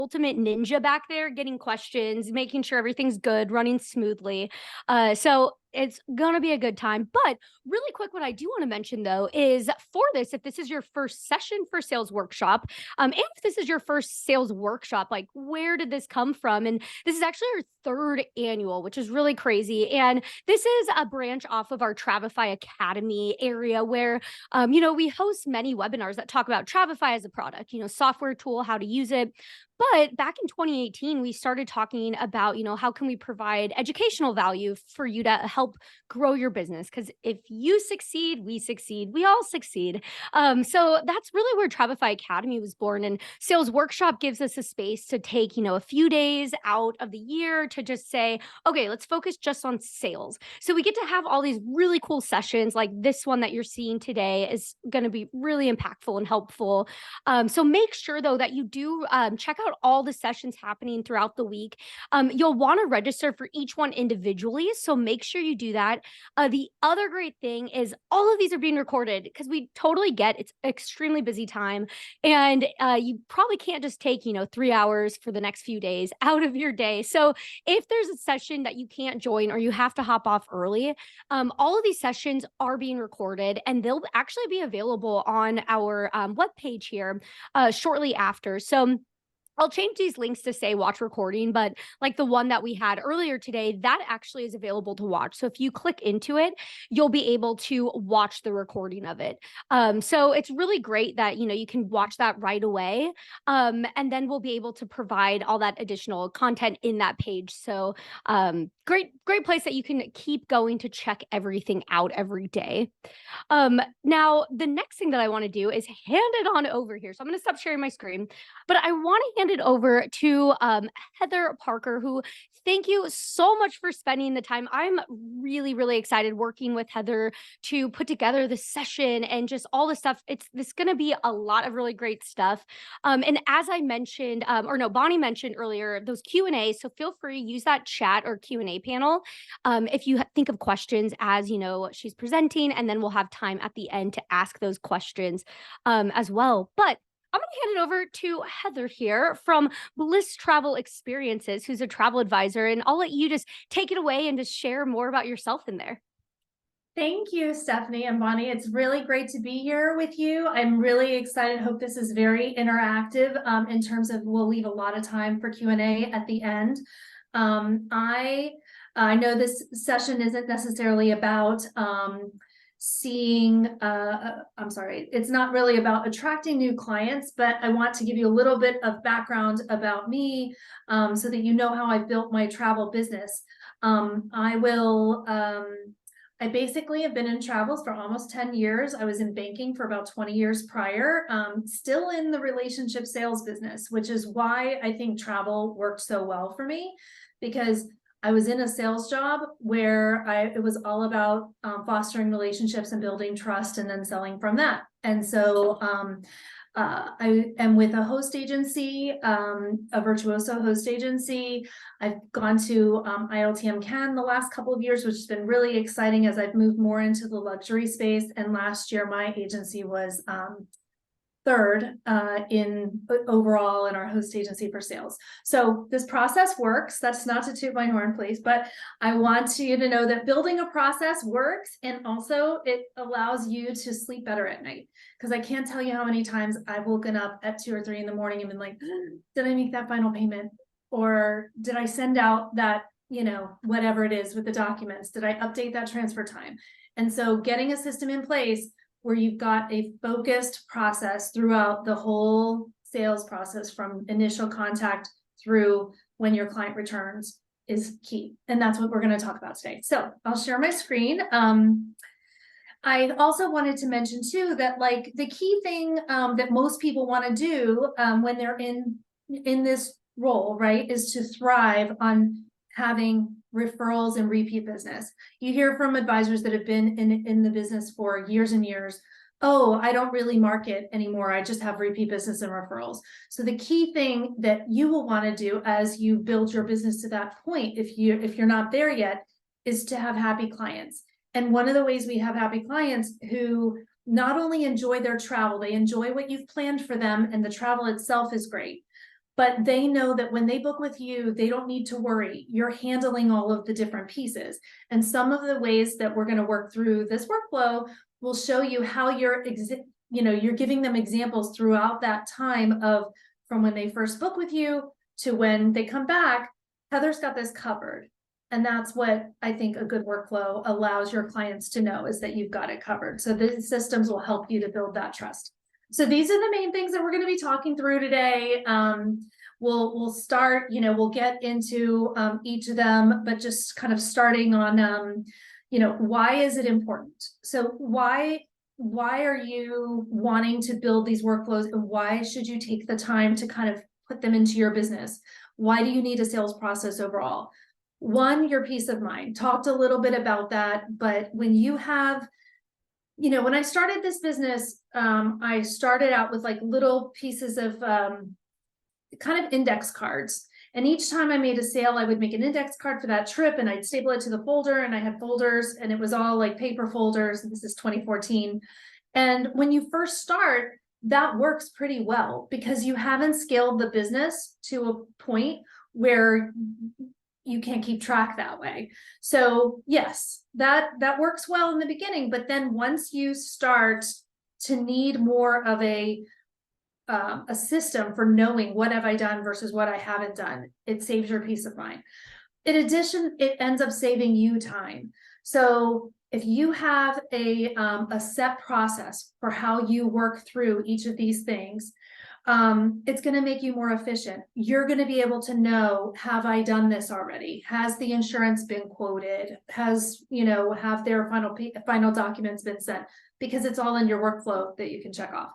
ultimate ninja back there getting questions, making sure everything's good, running smoothly. So it's going to be a good time. But really quick, what I do want to mention though is for this, if this is your first session for sales workshop, and if this is your first sales workshop, like where did this come from? And this is actually our third annual, which is really crazy. And this is a branch off of our Travefy Academy area where, we host many webinars that talk about Travefy as a product, software tool, how to use it. But back in 2018, we started talking about, how can we provide educational value for you to help grow your business? Because if you succeed, we all succeed. So that's really where Travefy Academy was born. And Sales Workshop gives us a space to take, a few days out of the year to just say, okay, let's focus just on sales. So we get to have all these really cool sessions like this one that you're seeing today is going to be really impactful and helpful. So make sure though that you do check out all the sessions happening throughout the week. You'll want to register for each one individually. So make sure you do that. The other great thing is all of these are being recorded because we totally get it's extremely busy time. And you probably can't just take, 3 hours for the next few days out of your day. So if there's a session that you can't join or you have to hop off early, all of these sessions are being recorded and they'll actually be available on our webpage here shortly after. So I'll change these links to say watch recording, but like the one that we had earlier today, that actually is available to watch. So if you click into it, you'll be able to watch the recording of it. So it's really great that, you can watch that right away. And then we'll be able to provide all that additional content in that page. So great place that you can keep going to check everything out every day. Now, the next thing that I want to do is hand it on over here. So I'm going to stop sharing my screen, but I want to hand it over to Heather Parker, who thank you so much for spending the time. I'm really, really excited working with Heather to put together this session and just all the stuff. This going to be a lot of really great stuff. And as I mentioned, Bonnie mentioned earlier, those Q&A. So feel free to use that chat or Q&A panel if you think of questions as, she's presenting, and then we'll have time at the end to ask those questions as well. But I'm going to hand it over to Heather here from Bliss Travel Experiences, who's a travel advisor, and I'll let you just take it away and just share more about yourself in there. Thank you, Stephanie and Bonnie. It's really great to be here with you. I'm really excited. Hope this is very interactive in terms of we'll leave a lot of time for Q&A at the end. I know this session isn't necessarily about it's not really about attracting new clients, but I want to give you a little bit of background about me so that you know how I built my travel business. I basically have been in travels for almost 10 years. I was in banking for about 20 years prior, still in the relationship sales business, which is why I think travel worked so well for me, because I was in a sales job where it was all about fostering relationships and building trust and then selling from that. And so I am with a host agency, a Virtuoso host agency. I've gone to ILTM Cannes the last couple of years, which has been really exciting as I've moved more into the luxury space. And last year, my agency was third in overall in our host agency for sales. So this process works. That's not to toot my horn, please, but I want you to know that building a process works, and also it allows you to sleep better at night. Because I can't tell you how many times I've woken up at 2 or 3 in the morning and been like, did I make that final payment? Or did I send out that, whatever it is with the documents? Did I update that transfer time? And so getting a system in place where you've got a focused process throughout the whole sales process from initial contact through when your client returns is key. And that's what we're going to talk about today. So I'll share my screen. I also wanted to mention too that like the key thing that most people want to do when they're in this role, right, is to thrive on having referrals and repeat business. You hear from advisors that have been in the business for years and years, oh, I don't really market anymore. I just have repeat business and referrals. So the key thing that you will want to do as you build your business to that point, if you're not there yet, is to have happy clients. And one of the ways we have happy clients who not only enjoy their travel, they enjoy what you've planned for them, and the travel itself is great, but they know that when they book with you, they don't need to worry. You're handling all of the different pieces. And some of the ways that we're going to work through this workflow will show you how you're giving them examples throughout that time of from when they first book with you to when they come back. Heather's got this covered. And that's what I think a good workflow allows your clients to know, is that you've got it covered. So the systems will help you to build that trust. So these are the main things that we're going to be talking through today. We'll start, we'll get into each of them, but just kind of starting on, why is it important? So why are you wanting to build these workflows, and why should you take the time to kind of put them into your business? Why do you need a sales process overall? One, your peace of mind. Talked a little bit about that, but when you have, when I started this business, I started out with like little pieces of kind of index cards. And each time I made a sale, I would make an index card for that trip and I'd staple it to the folder, and I had folders, and it was all like paper folders. This is 2014. And when you first start, that works pretty well because you haven't scaled the business to a point where you can't keep track that way. So yes, that works well in the beginning, but then once you start to need more of a system for knowing what have I done versus what I haven't done, it saves your peace of mind. In addition, it ends up saving you time. So if you have a set process for how you work through each of these things, it's going to make you more efficient. You're going to be able to know, have I done this already? Has the insurance been quoted? Has, have their final documents been sent? Because it's all in your workflow that you can check off.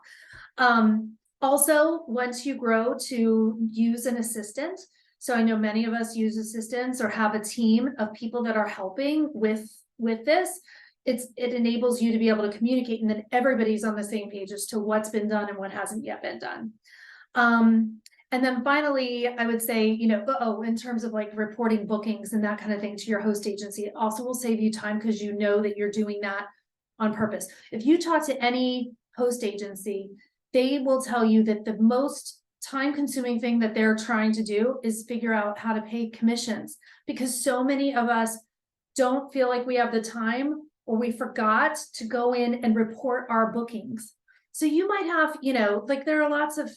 Also, once you grow to use an assistant, so I know many of us use assistants or have a team of people that are helping with this. It enables you to be able to communicate, and then everybody's on the same page as to what's been done and what hasn't yet been done. And then finally, I would say, in terms of like reporting bookings and that kind of thing to your host agency, it also will save you time because you know that you're doing that on purpose. If you talk to any host agency, they will tell you that the most time-consuming thing that they're trying to do is figure out how to pay commissions, because so many of us don't feel like we have the time, or we forgot to go in and report our bookings. So you might have, like there are lots of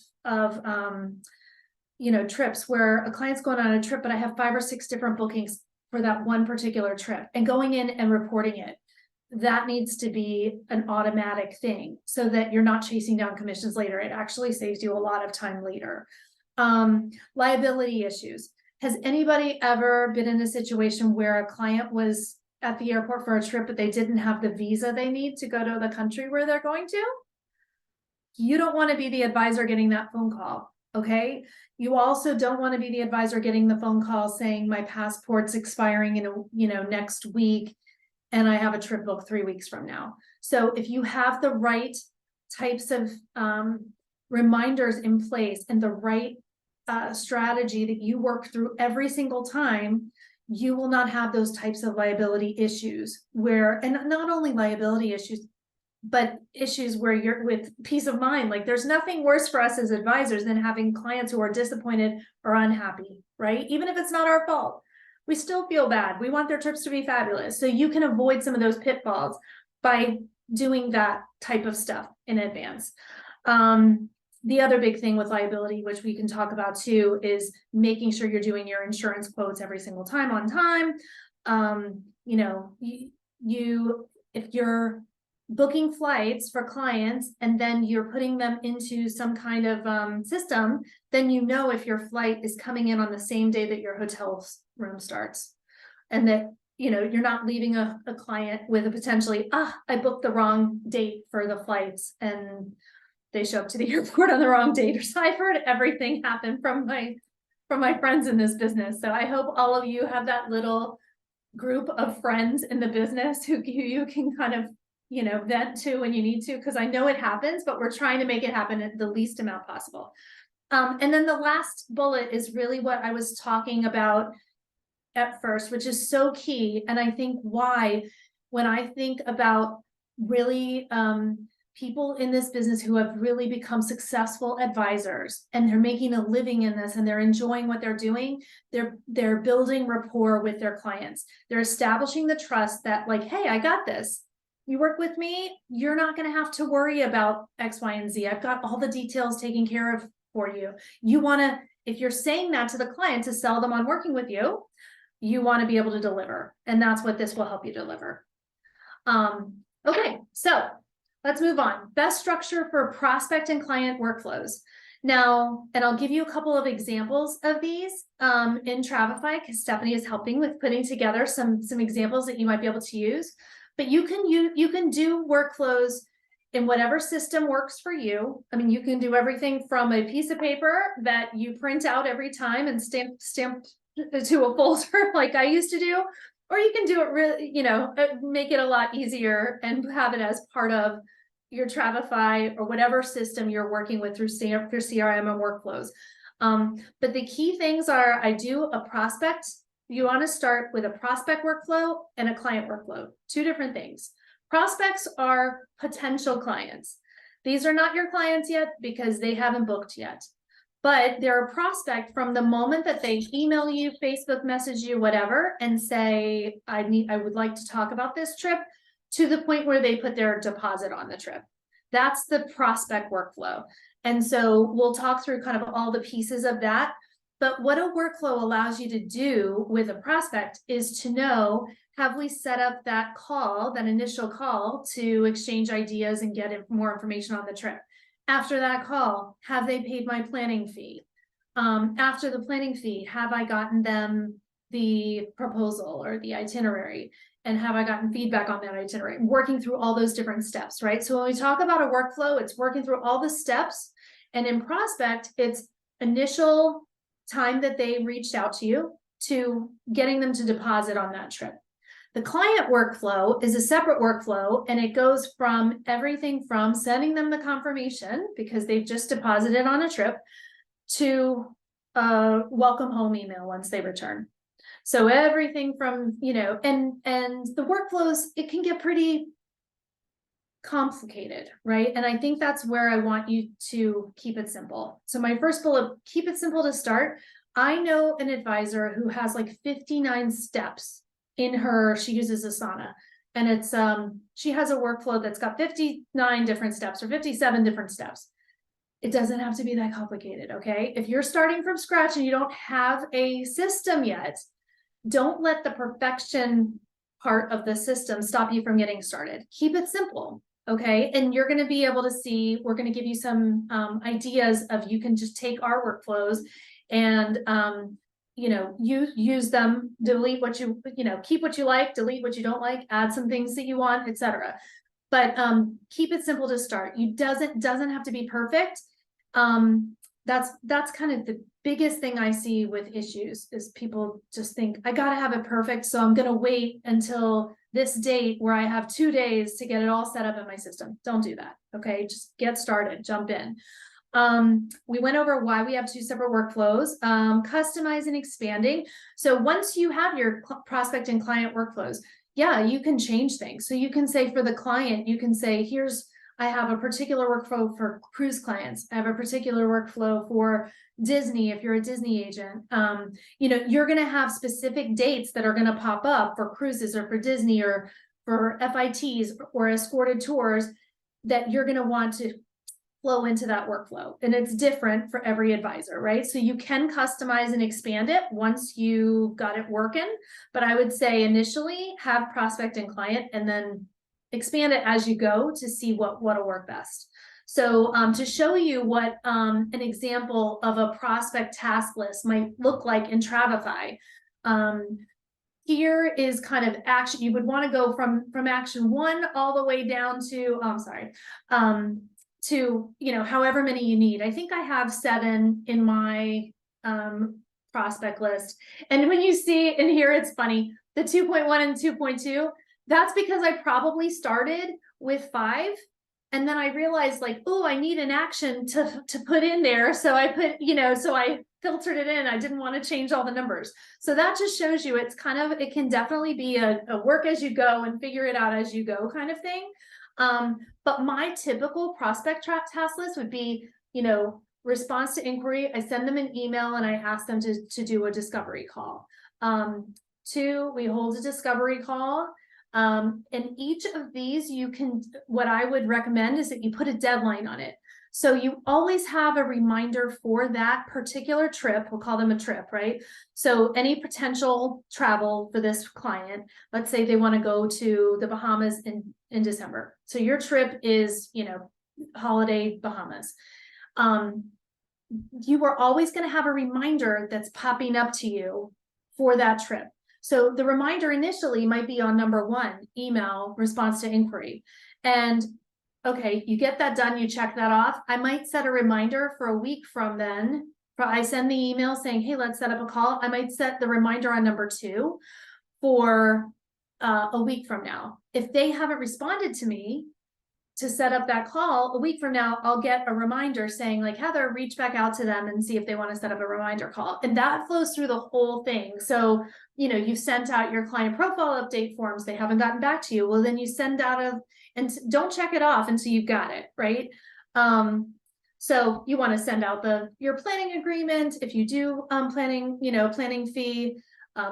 trips where a client's going on a trip, but I have 5 or 6 different bookings for that one particular trip, and going in and reporting it. That needs to be an automatic thing so that you're not chasing down commissions later. It actually saves you a lot of time later. Liability issues. Has anybody ever been in a situation where a client was at the airport for a trip, but they didn't have the visa they need to go to the country where they're going to? You don't want to be the advisor getting that phone call, okay? You also don't want to be the advisor getting the phone call saying my passport's expiring in next week, and I have a trip booked 3 weeks from now. So if you have the right types of reminders in place and the right strategy that you work through every single time, you will not have those types of liability issues and not only liability issues, but issues where you're with peace of mind. Like there's nothing worse for us as advisors than having clients who are disappointed or unhappy, right? Even if it's not our fault. We still feel bad. We want their trips to be fabulous. So you can avoid some of those pitfalls by doing that type of stuff in advance. The other big thing with liability, which we can talk about too, is making sure you're doing your insurance quotes every single time on time. If you're booking flights for clients and then you're putting them into some kind of system, then if your flight is coming in on the same day that your hotel room starts, and that you're not leaving a client with a potentially I booked the wrong date for the flights and they show up to the airport on the wrong date. So I've heard everything happen from my friends in this business. So I hope all of you have that little group of friends in the business who you can kind of vent to when you need to, because I know it happens, but we're trying to make it happen at the least amount possible. And then the last bullet is really what I was talking about at first, which is so key. And I think why, when I think about really people in this business who have really become successful advisors, and they're making a living in this and they're enjoying what they're doing. They're building rapport with their clients. They're establishing the trust that, like, hey, I got this. You work with me, you're not going to have to worry about X, Y, and Z. I've got all the details taken care of for you. You want to, if you're saying that to the client to sell them on working with you, you want to be able to deliver. And that's what this will help you deliver. Okay, so let's move on. Best structure for prospect and client workflows. Now, and I'll give you a couple of examples of these in Travefy, because Stephanie is helping with putting together some examples that you might be able to use. But you can do workflows in whatever system works for you. I mean, you can do everything from a piece of paper that you print out every time and stamp to a folder like I used to do, or you can do it really, make it a lot easier and have it as part of your Travefy or whatever system you're working with through CRM and workflows. But the key things are, I do a prospect. You want to start with a prospect workflow and a client workflow, two different things. Prospects are potential clients. These are not your clients yet because they haven't booked yet, but they're a prospect from the moment that they email you, Facebook message you, whatever, and say, I would like to talk about this trip, to the point where they put their deposit on the trip. That's the prospect workflow. And so we'll talk through kind of all the pieces of that. But what a workflow allows you to do with a prospect is to know, have we set up that call, that initial call to exchange ideas and get more information on the trip? After that call, have they paid my planning fee? After the planning fee, have I gotten them the proposal or the itinerary? And have I gotten feedback on that itinerary? Working through all those different steps, right? So when we talk about a workflow, it's working through all the steps. And in prospect, it's initial time that they reached out to you to getting them to deposit on that trip. The client workflow is a separate workflow, and it goes from everything from sending them the confirmation because they've just deposited on a trip to a welcome home email once they return. So everything from, and the workflows, it can get pretty complicated, right? And I think that's where I want you to keep it simple. So my first bullet, keep it simple to start. I know an advisor who has like 59 steps in her, she uses Asana, and it's, she has a workflow that's got 59 different steps or 57 different steps. It doesn't have to be that complicated, okay? If you're starting from scratch and you don't have a system yet, don't let the perfection part of the system stop you from getting started. Keep it simple, okay? And you're going to be able to see, we're going to give you some ideas of, you can just take our workflows and, use them, delete what you, keep what you like, delete what you don't like, add some things that you want, etc. But keep it simple to start. You doesn't have to be perfect. That's kind of the biggest thing I see with issues is people just think, I got to have it perfect. So I'm going to wait until this date where I have 2 days to get it all set up in my system. Don't do that. Okay. Just get started, jump in. We went over why we have 2 separate workflows, customize and expanding. So once you have your prospect and client workflows, yeah, you can change things. So you can say for the client, you can say, I have a particular workflow for cruise clients. I have a particular workflow for Disney. If you're a Disney agent, you're going to have specific dates that are going to pop up for cruises or for Disney or for FITs or escorted tours that you're going to want to flow into that workflow. And it's different for every advisor, right? So you can customize and expand it once you got it working. But I would say initially have prospect and client and then expand it as you go to see what'll work best. So to show you what an example of a prospect task list might look like in Travefy, here is kind of action. You would want to go from action 1 all the way down to, to, however many you need. I think I have 7 in my prospect list. And when you see in here, it's funny, the 2.1 and 2.2, that's because I probably started with 5. And then I realized like, oh, I need an action to put in there. So I put, so I filtered it in. I didn't want to change all the numbers. So that just shows you it can definitely be a work as you go and figure it out as you go kind of thing. But my typical prospect task list would be, response to inquiry. I send them an email and I ask them to do a discovery call. Two, we hold a discovery call. And each of these what I would recommend is that you put a deadline on it. So you always have a reminder for that particular trip. We'll call them a trip, right? So any potential travel for this client, let's say they want to go to the Bahamas in December. So your trip is, holiday Bahamas. You are always going to have a reminder that's popping up to you for that trip. So the reminder initially might be on number 1, email, response to inquiry. And okay, you get that done, you check that off. I might set a reminder for a week from then. I send the email saying, hey, let's set up a call. I might set the reminder on number 2 for a week from now. If they haven't responded to me to set up that call, a week from now, I'll get a reminder saying like, Heather, reach back out to them and see if they want to set up a reminder call. And that flows through the whole thing. So, you've sent out your client profile update forms. They haven't gotten back to you. Well, then you send out and don't check it off until you've got it, right? So you want to send out your planning agreement. If you do planning fee,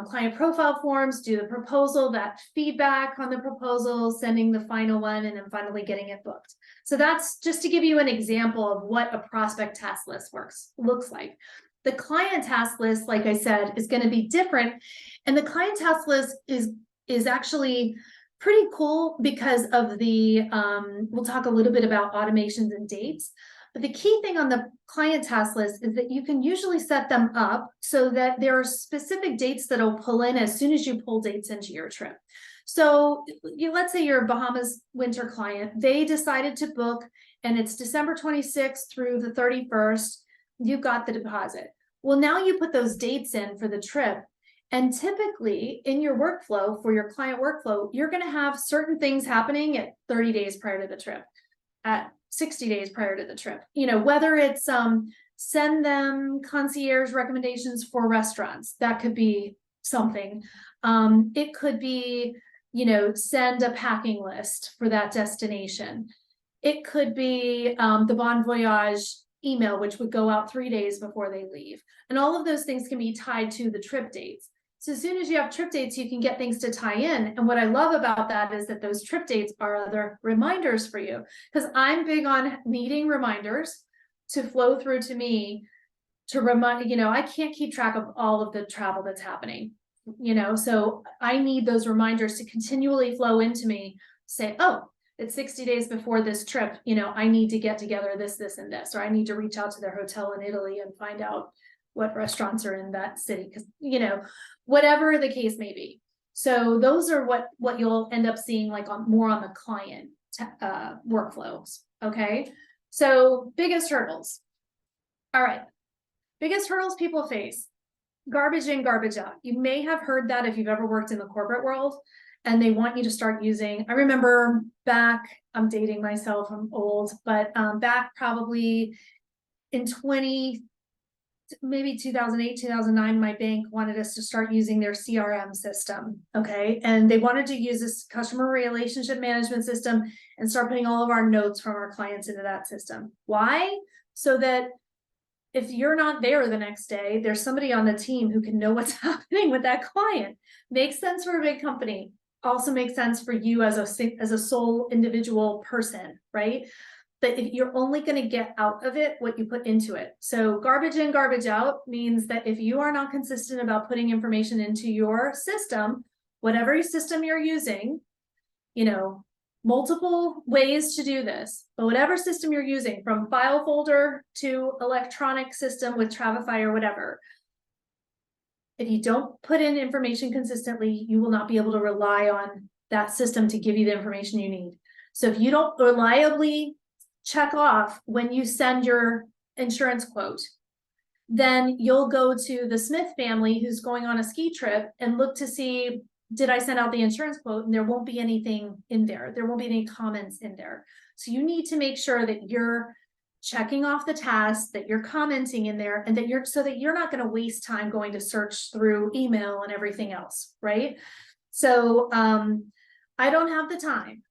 client profile forms, do the proposal, that feedback on the proposal, sending the final one, and then finally getting it booked. So that's just to give you an example of what a prospect task list looks like. The client task list, like I said, is going to be different. And the client task list is actually pretty cool because of we'll talk a little bit about automations and dates. But the key thing on the client task list is that you can usually set them up so that there are specific dates that will pull in as soon as you pull dates into your trip. So let's say you're a Bahamas winter client. They decided to book and it's December 26th through the 31st. You've got the deposit. Well, now you put those dates in for the trip. And typically in your workflow, for your client workflow, you're going to have certain things happening at 30 days prior to the trip, at 60 days prior to the trip, whether it's send them concierge recommendations for restaurants. That could be something. It could be, send a packing list for that destination. It could be the Bon Voyage email, which would go out 3 days before they leave. And all of those things can be tied to the trip dates. So as soon as you have trip dates, you can get things to tie in. And what I love about that is that those trip dates are other reminders for you, because I'm big on needing reminders to flow through to me to remind, I can't keep track of all of the travel that's happening, so I need those reminders to continually flow into me, say, oh, it's 60 days before this trip, I need to get together this, and this, or I need to reach out to their hotel in Italy and find out what restaurants are in that city, because, whatever the case may be. So those are what you'll end up seeing like more on the client workflows. Okay. So biggest hurdles. All right. Biggest hurdles people face: garbage in, garbage out. You may have heard that if you've ever worked in the corporate world, and they want you to start using, I remember back, I'm dating myself, I'm old, but back probably in maybe 2008, 2009, my bank wanted us to start using their CRM system. Okay. And they wanted to use this customer relationship management system and start putting all of our notes from our clients into that system. Why? So that if you're not there the next day, there's somebody on the team who can know what's happening with that client. Makes sense for a big company. Also makes sense for you as a sole individual person, right? But if you're only going to get out of it what you put into it. So garbage in, garbage out means that if you are not consistent about putting information into your system, whatever system you're using, multiple ways to do this, but whatever system you're using, from file folder to electronic system with Travefy or whatever, if you don't put in information consistently, you will not be able to rely on that system to give you the information you need. So if you don't reliably check off when you send your insurance quote, then you'll go to the Smith family who's going on a ski trip and look to see, did I send out the insurance quote? And there won't be anything in there. There won't be any comments in there. So you need to make sure that you're checking off the tasks, that you're commenting in there, and that so that you're not going to waste time going to search through email and everything else, right? So I don't have the time.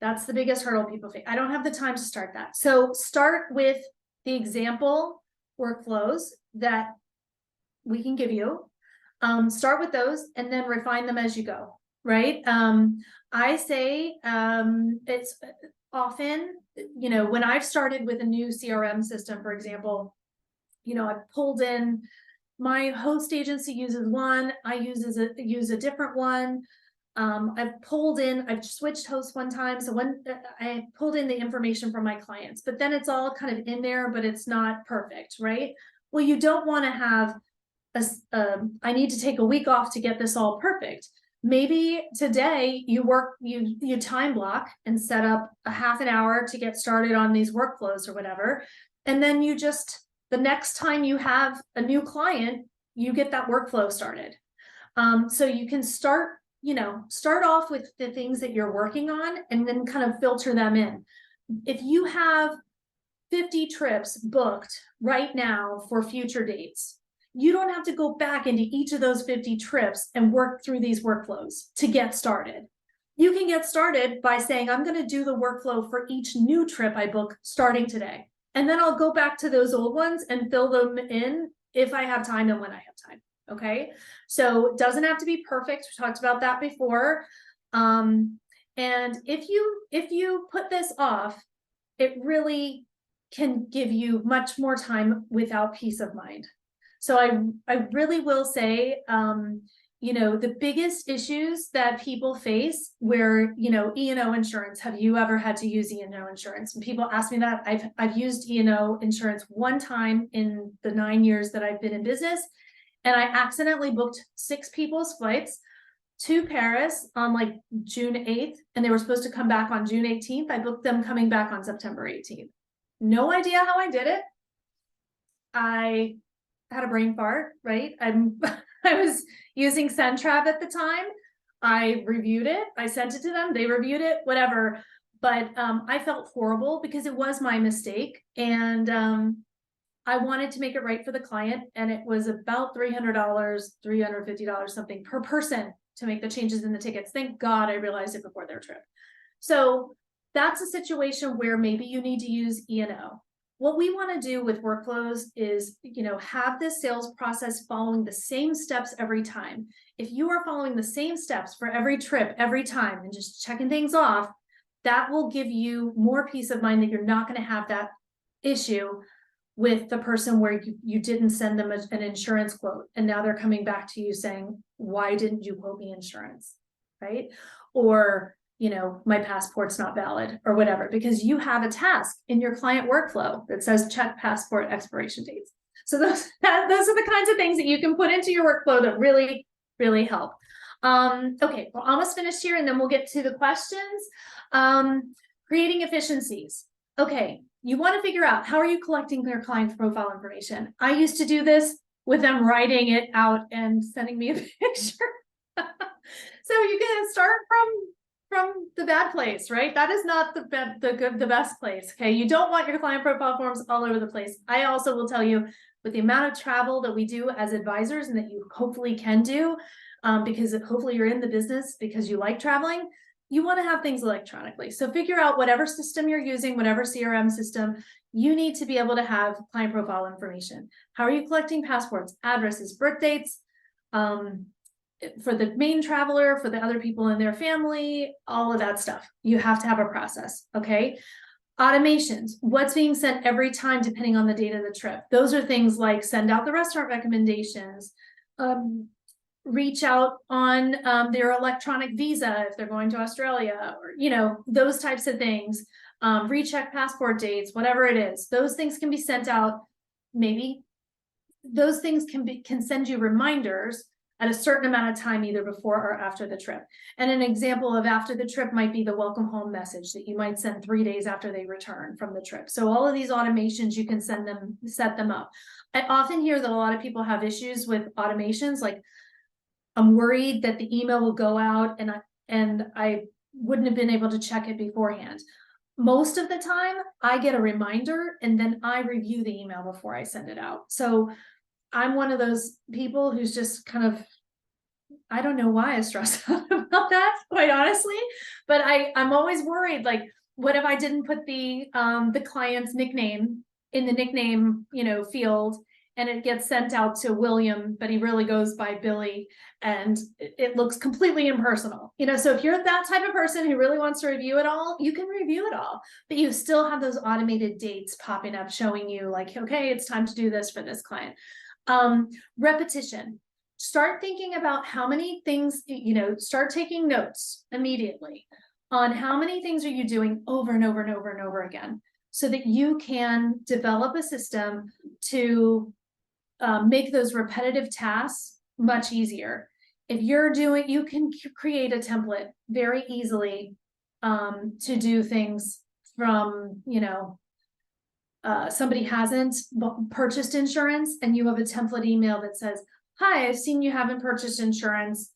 That's the biggest hurdle people face. I don't have the time to start that. So start with the example workflows that we can give you. Start with those and then refine them as you go, right? I say it's often, when I've started with a new CRM system, for example, I've pulled in, my host agency uses one, I use a different one. I've switched hosts one time. So when I pulled in the information from my clients, but then it's all kind of in there, but it's not perfect, right? Well, you don't want to have I need to take a week off to get this all perfect. Maybe today you time block and set up a half an hour to get started on these workflows or whatever. And then the next time you have a new client, you get that workflow started. So you can start off with the things that you're working on and then kind of filter them in. If you have 50 trips booked right now for future dates, you don't have to go back into each of those 50 trips and work through these workflows to get started. You can get started by saying, I'm going to do the workflow for each new trip I book starting today. And then I'll go back to those old ones and fill them in if I have time and when I have time. Okay. So it doesn't have to be perfect. We talked about that before. And if you put this off, it really can give you much more time without peace of mind. So I really will say, the biggest issues that people face where, E&O insurance, have you ever had to use E&O insurance? And people ask me that. I've used E&O insurance one time in the 9 years that I've been in business. And I accidentally booked 6 people's flights to Paris on like June 8th, and they were supposed to come back on June 18th. I booked them coming back on September 18th. No idea how I did it. I had a brain fart, right? I was using Trav at the time. I reviewed it. I sent it to them. They reviewed it, whatever. But I felt horrible because it was my mistake. And I wanted to make it right for the client. And it was about $300, $350, something per person to make the changes in the tickets. Thank God I realized it before their trip. So that's a situation where maybe you need to use E&O. What we want to do with workflows is, have this sales process following the same steps every time. If you are following the same steps for every trip, every time, and just checking things off, that will give you more peace of mind that you're not going to have that issue with the person where you didn't send them an insurance quote. And now they're coming back to you saying, why didn't you quote me insurance? Right? Or, my passport's not valid or whatever, because you have a task in your client workflow that says check passport expiration dates. So those are the kinds of things that you can put into your workflow that really, really help. Okay, we're almost finished here, and then we'll get to the questions. Creating efficiencies. Okay, you want to figure out, how are you collecting their client profile information? I used to do this with them writing it out and sending me a picture. So you can start from the bad place, right? That is not the best place. Okay, you don't want your client profile forms all over the place. I also will tell you, with the amount of travel that we do as advisors and that you hopefully can do, because hopefully you're in the business because you like traveling, you want to have things electronically. So figure out whatever system you're using, whatever CRM system, you need to be able to have client profile information. How are you collecting passports, addresses, birth dates? For the main traveler, for the other people in their family, all of that stuff. You have to have a process, okay? Automations, what's being sent every time depending on the date of the trip. Those are things like send out the restaurant recommendations, reach out on their electronic visa if they're going to Australia, or those types of things. Recheck passport dates, whatever it is. Those things can be sent out. Maybe those things can send you reminders at a certain amount of time, either before or after the trip. And an example of after the trip might be the welcome home message that you might send 3 days after they return from the trip. So all of these automations, you can set them up. I often hear that a lot of people have issues with automations. Like, I'm worried that the email will go out and I wouldn't have been able to check it beforehand. Most of the time I get a reminder and then I review the email before I send it out. So I'm one of those people who's just kind of, I don't know why I stress out about that, quite honestly, but I'm always worried, like, what if I didn't put the client's nickname in the nickname, field, and it gets sent out to William, but he really goes by Billy, and it looks completely impersonal. So if you're that type of person who really wants to review it all, you can review it all, but you still have those automated dates popping up showing you like, okay, it's time to do this for this client. Repetition. Start thinking about how many things, start taking notes immediately on how many things are you doing over and over and over and over again, so that you can develop a system to make those repetitive tasks much easier. If you can create a template very easily to do things from, somebody hasn't purchased insurance and you have a template email that says, hi, I've seen you haven't purchased insurance.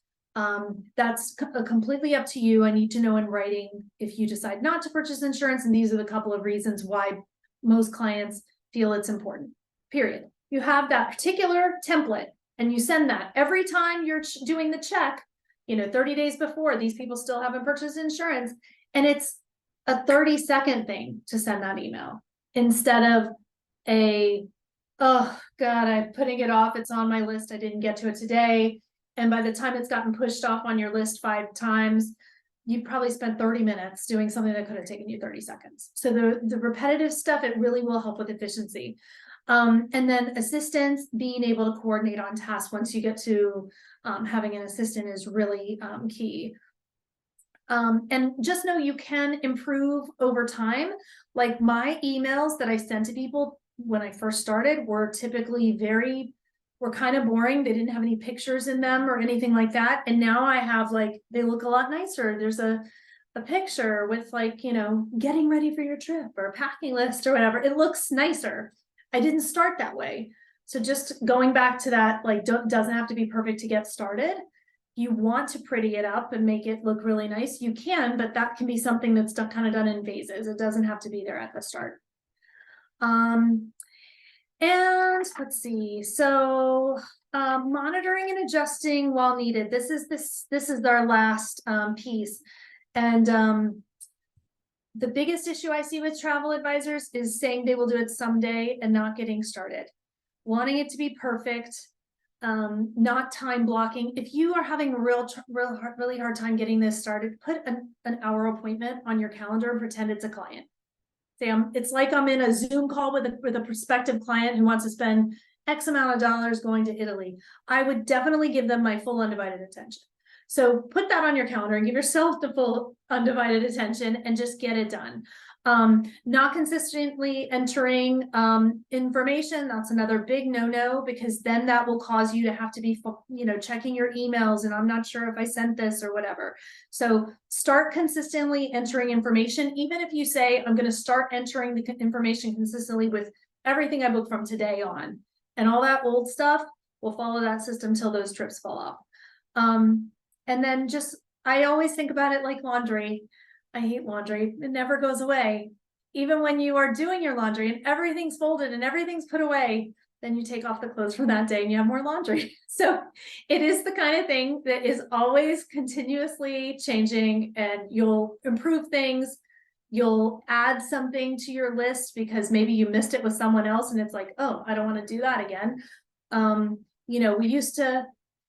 That's completely up to you. I need to know in writing if you decide not to purchase insurance, and these are the couple of reasons why most clients feel it's important, period. You have that particular template and you send that every time you're doing the check, 30 days before, these people still haven't purchased insurance, and it's a 30-second thing to send that email instead of oh God, I'm putting it off. It's on my list. I didn't get to it today. And by the time it's gotten pushed off on your list 5 times, you probably spent 30 minutes doing something that could have taken you 30 seconds. So the repetitive stuff, it really will help with efficiency. And then assistants, being able to coordinate on tasks once you get to having an assistant is really key. And just know you can improve over time. Like my emails that I sent to people when I first started were typically were kind of boring. They didn't have any pictures in them or anything like that. And now I have they look a lot nicer. There's a picture with getting ready for your trip or packing list or whatever. It looks nicer. I didn't start that way. So just going back to that, doesn't have to be perfect to get started. You want to pretty it up and make it look really nice, you can, but that can be something that's kind of done in phases. It doesn't have to be there at the start. And let's see. So monitoring and adjusting while needed. This is our last piece. And the biggest issue I see with travel advisors is saying they will do it someday and not getting started, wanting it to be perfect, not time blocking. If you are having a really hard time getting this started, put an hour appointment on your calendar and pretend it's a client. Say it's like I'm in a Zoom call with a prospective client who wants to spend X amount of dollars going to Italy. I would definitely give them my full undivided attention. So put that on your calendar and give yourself the full undivided attention and just get it done. Not consistently entering information, that's another big no-no, because then that will cause you to have to be checking your emails and I'm not sure if I sent this or whatever. So start consistently entering information. Even if you say I'm going to start entering the information consistently with everything I booked from today on, and all that old stuff will follow that system till those trips fall off. And then I always think about it like laundry. I hate laundry. It never goes away. Even when you are doing your laundry and everything's folded and everything's put away, then you take off the clothes from that day and you have more laundry. So it is the kind of thing that is always continuously changing, and you'll improve things. You'll add something to your list because maybe you missed it with someone else and it's like, oh, I don't want to do that again.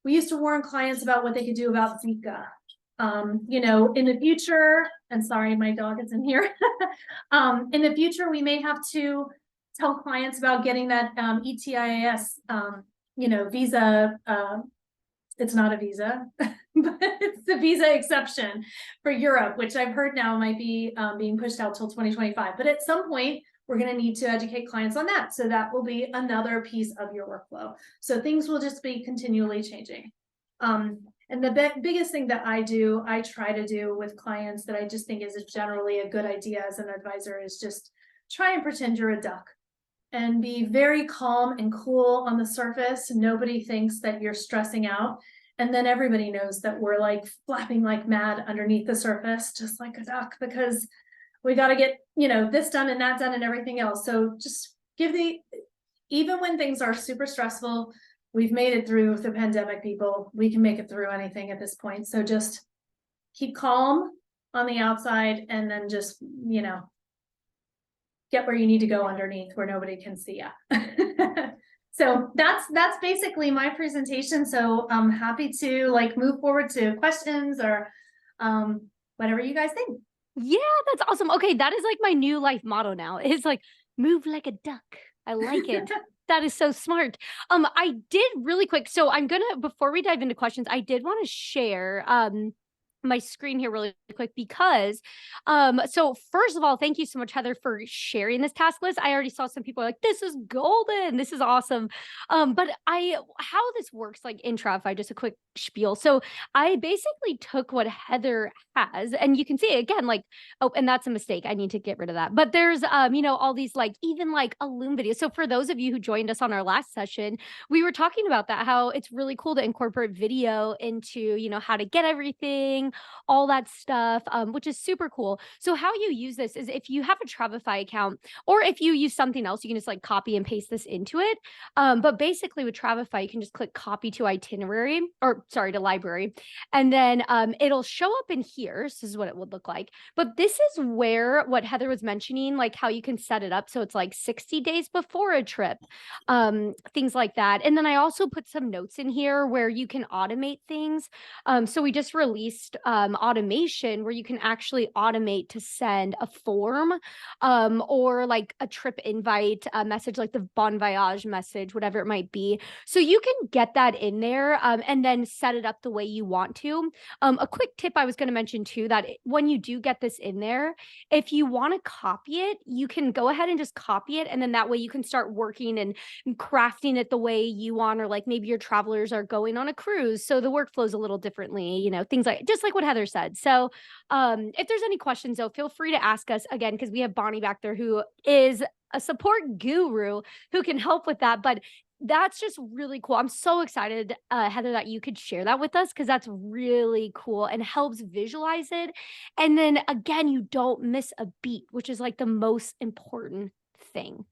We used to warn clients about what they could do about Zika. In the future, and sorry, my dog is in here. In the future, we may have to tell clients about getting that ETIAS, visa. It's not a visa, but it's the visa exception for Europe, which I've heard now might be being pushed out till 2025. But at some point, we're going to need to educate clients on that. So that will be another piece of your workflow. So things will just be continually changing. And the biggest thing that I try to do with clients that I just think is generally a good idea as an advisor is just try and pretend you're a duck and be very calm and cool on the surface. Nobody thinks that you're stressing out. And then everybody knows that we're flapping like mad underneath the surface, just like a duck, because we got to get, this done and that done and everything else. So just even when things are super stressful, we've made it through the pandemic, people. We can make it through anything at this point. So just keep calm on the outside, and then just, you know, get where you need to go underneath where nobody can see you. So that's basically my presentation. So I'm happy to like move forward to questions or whatever you guys think. Yeah, that's awesome. Okay, that is like my new life motto now. It's like move like a duck. I like it. That is so smart. I did really quick. So I'm gonna before we dive into questions, I did want to share my screen here really quick because so first of all, thank you so much, Heather, for sharing this task list. I already saw some people like, this is golden, this is awesome. But how this works like in Travefy, just a quick spiel. So I basically took what Heather has, and you can see it again, like, oh, and that's a mistake. I need to get rid of that. But there's you know, all these like even like a Loom videos. So for those of you who joined us on our last session, we were talking about that, how it's really cool to incorporate video into, you know, how to get everything, all that stuff, which is super cool. So how you use this is if you have a Travefy account, or if you use something else, you can just like copy and paste this into it. But basically with Travefy, you can just click copy to itinerary, or sorry, to library. And then it'll show up in here. This is what it would look like. But this is where what Heather was mentioning, like how you can set it up. So it's like 60 days before a trip, things like that. And then I also put some notes in here where you can automate things. So we just released automation where you can actually automate to send a form or like a trip invite message, like the Bon Voyage message, whatever it might be. So you can get that in there and then set it up the way you want to. A quick tip I was going to mention too, that when you do get this in there, if you want to copy it, you can go ahead and just copy it. And then that way you can start working and crafting it the way you want, or like maybe your travelers are going on a cruise, so the workflow's a little differently, you know, things like just like what Heather said. So if there's any questions though, feel free to ask us again, because we have Bonnie back there who is a support guru who can help with that. But that's just really cool. I'm so excited, Heather, that you could share that with us, because that's really cool and helps visualize it. And then again, you don't miss a beat, which is like the most important thing.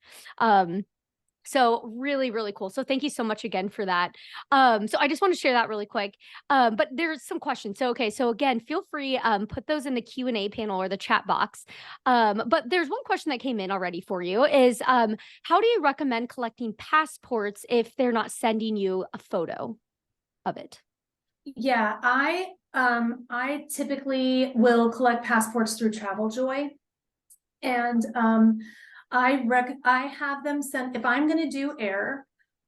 So really, really cool. So thank you so much again for that. So I just want to share that really quick. But there's some questions. So, okay. So again, feel free, put those in the Q&A panel or the chat box. But there's one question that came in already for you is, how do you recommend collecting passports if they're not sending you a photo of it? Yeah, I typically will collect passports through Traveljoy, and I have them sent. If I'm going to do air,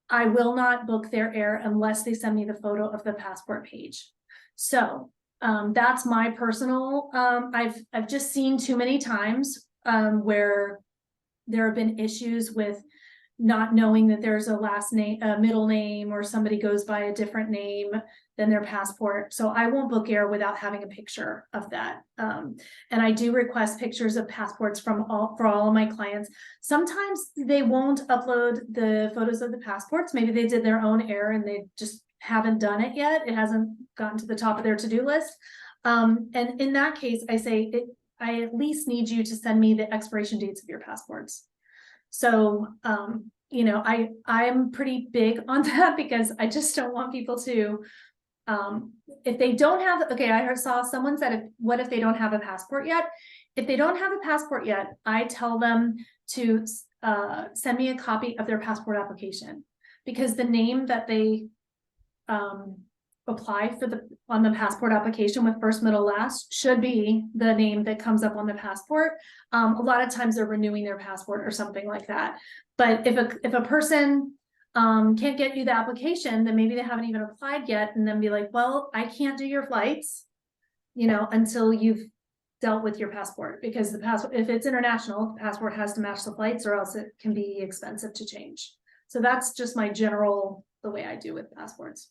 I will not book their air unless they send me the photo of the passport page. So that's my personal. I've just seen too many times where there have been issues with not knowing that there's a last name, a middle name, or somebody goes by a different name than their passport. So I won't book air without having a picture of that. And I do request pictures of passports for all of my clients. Sometimes they won't upload the photos of the passports. Maybe they did their own air and they just haven't done it yet. It hasn't gotten to the top of their to-do list. And in that case, I say, I at least need you to send me the expiration dates of your passports. So, you know, I'm pretty big on that, because I just don't want people to, if they don't have, okay, I saw someone said, what if they don't have a passport yet? If they don't have a passport yet, I tell them to send me a copy of their passport application, because the name that they apply for on the passport application with first, middle, last should be the name that comes up on the passport. A lot of times they're renewing their passport or something like that. But if a person can't get you the application, then maybe they haven't even applied yet, and then be like, well, I can't do your flights, you know, until you've dealt with your passport, because the passport, if it's international, the passport has to match the flights, or else it can be expensive to change. So that's just my general, the way I do with passports.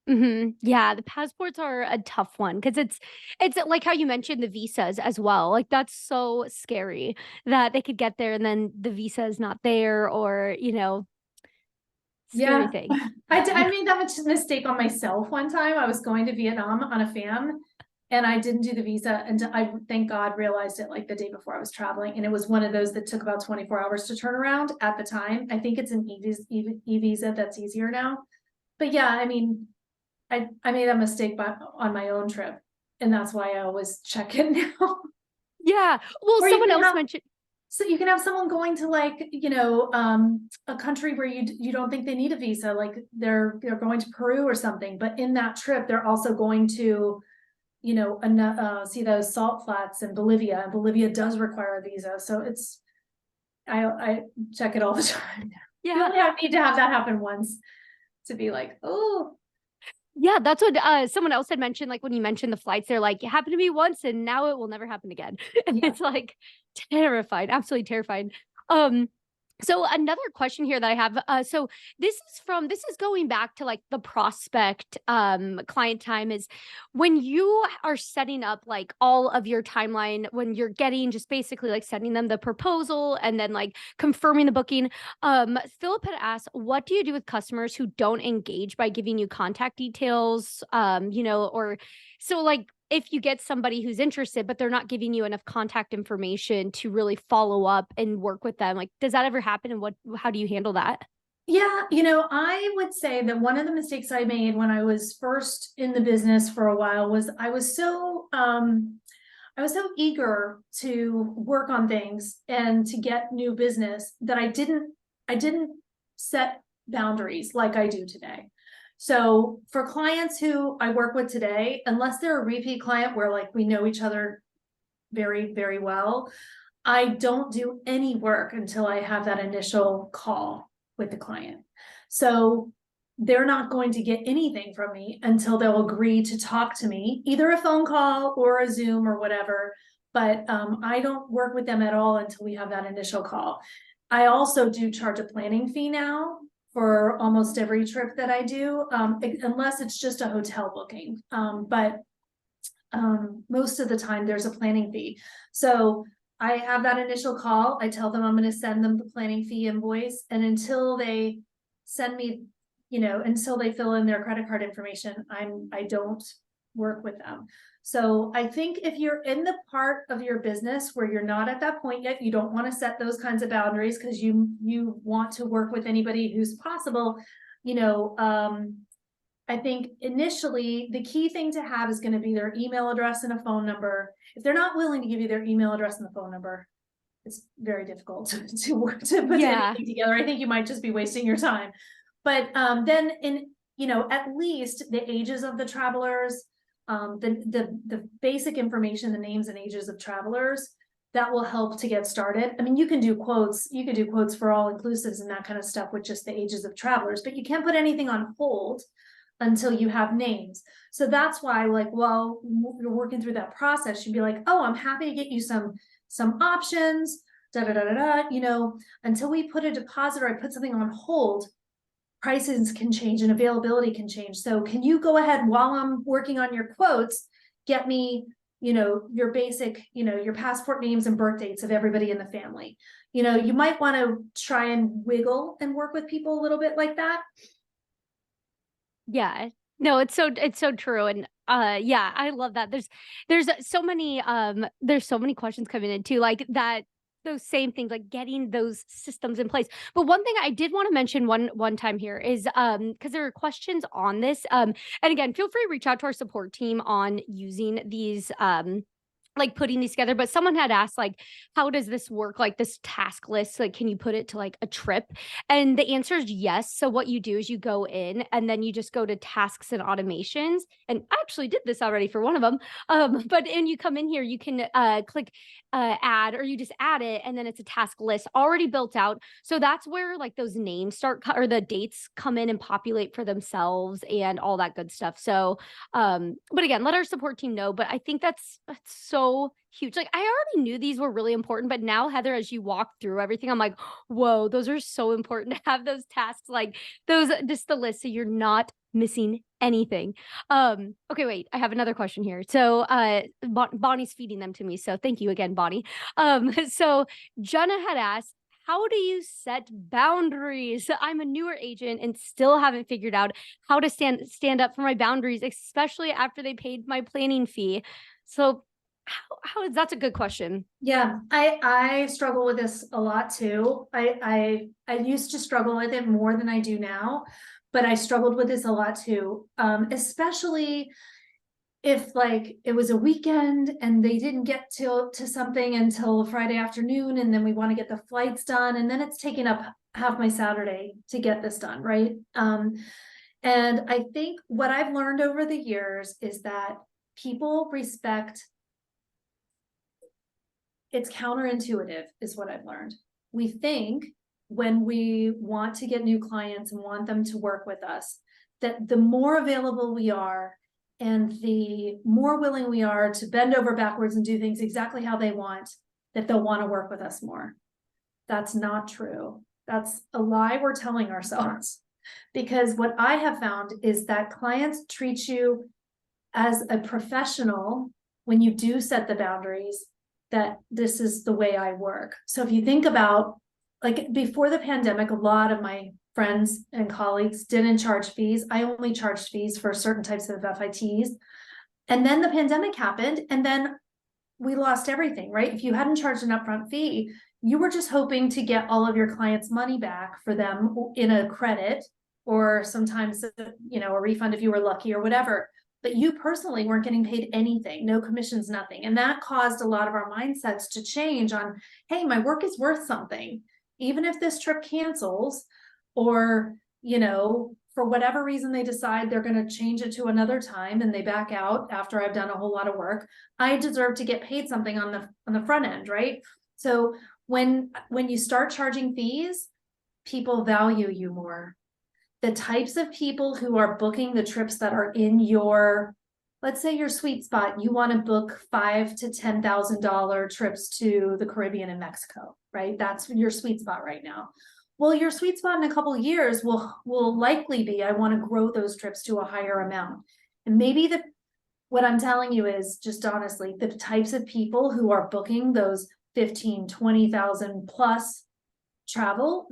Yeah, the passports are a tough one, because it's like how you mentioned the visas as well. Like that's so scary that they could get there and then the visa is not there, or you know, scary Yeah, thing. I made that much mistake on myself one time. I was going to Vietnam on a fam, and I didn't do the visa until I, thank God, realized it like the day before I was traveling. And it was one of those that took about 24 hours to turn around at the time. I think it's an e-visa that's easier now. But yeah, I mean, I made a mistake on my own trip, and that's why I always check it now. Yeah. Well, Or you someone can else have, mentioned, so you can have someone going to like, a country where you don't think they need a visa, like they're going to Peru or something, but in that trip, they're also going to, see those salt flats in Bolivia, and Bolivia does require a visa, so I check it all the time. You yeah. only need to have that happen once to be like, oh, Yeah, that's what someone else had mentioned. Like when you mentioned the flights, they're like, it happened to me once and now it will never happen again. And yeah. it's like terrified, absolutely terrified. Um, so another question here that I have, so this is going back to like the prospect client time is when you are setting up like all of your timeline, when you're getting just basically like sending them the proposal and then like confirming the booking. Philip had asked, what do you do with customers who don't engage by giving you contact details? Or so like if you get somebody who's interested, but they're not giving you enough contact information to really follow up and work with them, like does that ever happen? And how do you handle that? Yeah, I would say that one of the mistakes I made when I was first in the business for a while was I was so eager to work on things and to get new business that I didn't set boundaries like I do today. So for clients who I work with today, unless they're a repeat client where like we know each other very, very well, I don't do any work until I have that initial call with the client. So they're not going to get anything from me until they'll agree to talk to me, either a phone call or a Zoom or whatever. But I don't work with them at all until we have that initial call. I also do charge a planning fee now for almost every trip that I do, unless it's just a hotel booking. But most of the time there's a planning fee. So I have that initial call. I tell them I'm going to send them the planning fee invoice. And until they send me, until they fill in their credit card information, I don't work with them. So I think if you're in the part of your business where you're not at that point yet, you don't want to set those kinds of boundaries because you want to work with anybody who's possible, I think initially the key thing to have is going to be their email address and a phone number. If they're not willing to give you their email address and the phone number, it's very difficult to work to put Yeah. anything together. I think you might just be wasting your time. But then at least the ages of the travelers, the basic information, the names and ages of travelers, that will help to get started. I mean, you can do quotes for all inclusives and that kind of stuff with just the ages of travelers, but you can't put anything on hold until you have names. So that's why, like, while you're working through that process, you'd be like, oh, I'm happy to get you some options, until we put a deposit or I put something on hold, prices can change and availability can change. So can you go ahead while I'm working on your quotes, get me, your basic, your passport names and birth dates of everybody in the family. You might want to try and wiggle and work with people a little bit like that. Yeah. No, it's so true. And yeah, I love that. There's so many questions coming in too, like that those same things, like getting those systems in place. But one thing I did want to mention one time here is because there are questions on this. And again, feel free to reach out to our support team on using these like putting these together, but someone had asked like, how does this work, like this task list, like can you put it to like a trip? And the answer is yes. So what you do is you go in and then you just go to tasks and automations, and I actually did this already for one of them. But when you come in here, you can click add, or you just add it, and then it's a task list already built out. So that's where like those names or the dates come in and populate for themselves and all that good stuff. So but again, let our support team know. But I think that's so huge. Like I already knew these were really important, but now Heather, as you walk through everything, I'm like, whoa, those are so important to have those tasks, like those, just the list, so you're not missing anything. Okay, wait, I have another question here. So Bonnie's feeding them to me. So thank you again, Bonnie. So Jenna had asked, how do you set boundaries? I'm a newer agent and still haven't figured out how to stand up for my boundaries, especially after they paid my planning fee. So how is that's a good question. Yeah, I struggle with this a lot too. I used to struggle with it more than I do now, but I struggled with this a lot too. Especially if like it was a weekend and they didn't get to something until Friday afternoon, and then we want to get the flights done, and then it's taking up half my Saturday to get this done, right? And I think what I've learned over the years is that people respect, it's counterintuitive is what I've learned. We think when we want to get new clients and want them to work with us, that the more available we are and the more willing we are to bend over backwards and do things exactly how they want, that they'll want to work with us more. That's not true. That's a lie we're telling ourselves. Because what I have found is that clients treat you as a professional when you do set the boundaries, that this is the way I work. So if you think about, like before the pandemic, a lot of my friends and colleagues didn't charge fees. I only charged fees for certain types of FITs. And then the pandemic happened, and then we lost everything, right? If you hadn't charged an upfront fee, you were just hoping to get all of your clients' money back for them in a credit, or sometimes, you know, a refund if you were lucky or whatever. But you personally weren't getting paid anything, no commissions, nothing. And that caused a lot of our mindsets to change on, hey, my work is worth something. Even if this trip cancels, or, you know, for whatever reason they decide they're going to change it to another time and they back out after I've done a whole lot of work, I deserve to get paid something on the front end, right? So when you start charging fees, people value you more. The types of people who are booking the trips that are in your, let's say your sweet spot, you want to book $5,000 to $10,000 trips to the Caribbean and Mexico, right? That's your sweet spot right now. Well, your sweet spot in a couple of years will likely be, I want to grow those trips to a higher amount. And maybe what I'm telling you is just honestly, the types of people who are booking those 15, 20,000 plus travel,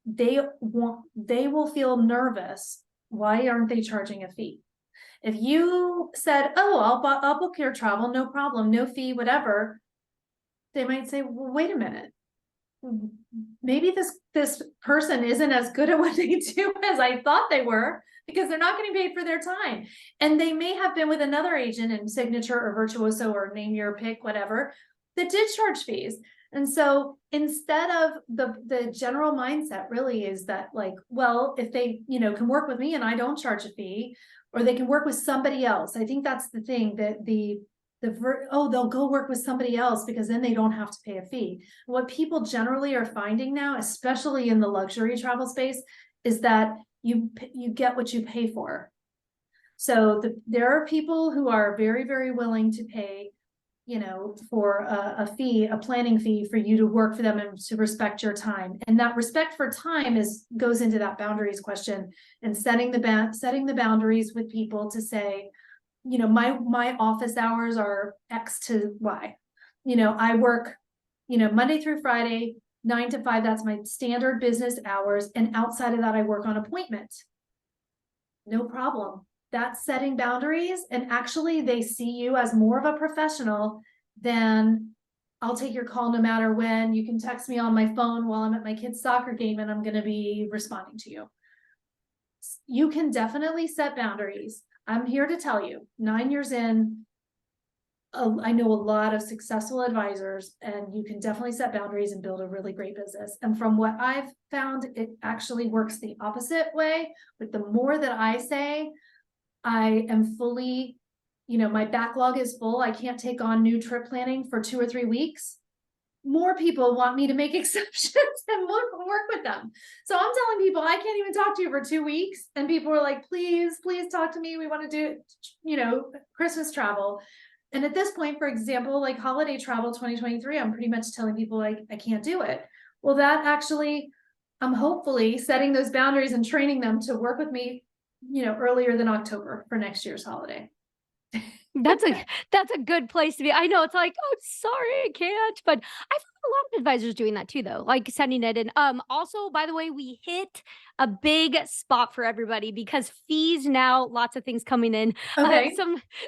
they will feel nervous. Why aren't they charging a fee? If you said, oh, I'll book your travel, no problem, no fee, whatever, they might say, well, wait a minute. Maybe this person isn't as good at what they do as I thought they were, because they're not getting paid for their time. And they may have been with another agent in Signature or Virtuoso or name your pick, whatever, that did charge fees. And so instead of the general mindset really is that, like, well, if they, you know, can work with me and I don't charge a fee, or they can work with somebody else. I think that's the thing, that they'll go work with somebody else because then they don't have to pay a fee. What people generally are finding now, especially in the luxury travel space, is that you get what you pay for. So there are people who are very, very willing to pay, you know, for a fee, a planning fee for you to work for them and to respect your time. And that respect for time goes into that boundaries question, and setting the boundaries with people to say, you know, my office hours are X to Y. You know, I work, you know, Monday through Friday, 9 to 5, that's my standard business hours. And outside of that, I work on appointment. No problem. That's setting boundaries. And actually they see you as more of a professional than, I'll take your call no matter when. You can text me on my phone while I'm at my kid's soccer game and I'm going to be responding to you. You can definitely set boundaries. I'm here to tell you, 9 years in, I know a lot of successful advisors, and you can definitely set boundaries and build a really great business. And from what I've found, it actually works the opposite way. But the more that I say, I am fully, you know, my backlog is full, I can't take on new trip planning for 2 or 3 weeks, more people want me to make exceptions and work with them. So I'm telling people, I can't even talk to you for 2 weeks. And people are like, please talk to me. We want to do, you know, Christmas travel. And at this point, for example, like holiday travel 2023, I'm pretty much telling people like, I can't do it. Well, that actually, I'm hopefully setting those boundaries and training them to work with me, you know, earlier than October for next year's holiday. That's a good place to be. I know it's like, "Oh, sorry, I can't," but I feel like a lot of advisors doing that too, though, like sending it in. Also, by the way, we hit a big spot for everybody because fees now, lots of things coming in. Okay.